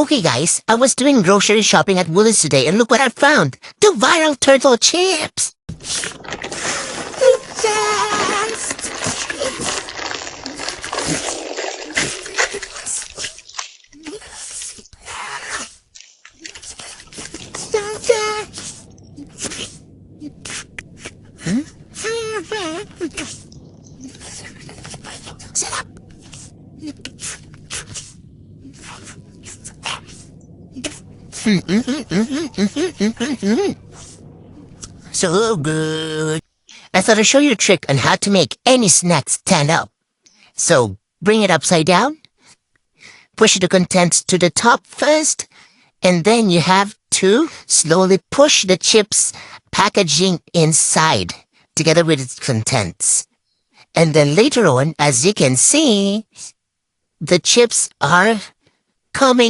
Okay guys, I was doing grocery shopping at Woolies today and look what I found. The viral turtle chips! Sit up. So good. I thought I'd show you a trick on how to make any snack stand up. So, bring it upside down, push the contents to the top first, and then you have to slowly push the chips packaging inside, together with its contents. And then later on, as you can see, the chips are coming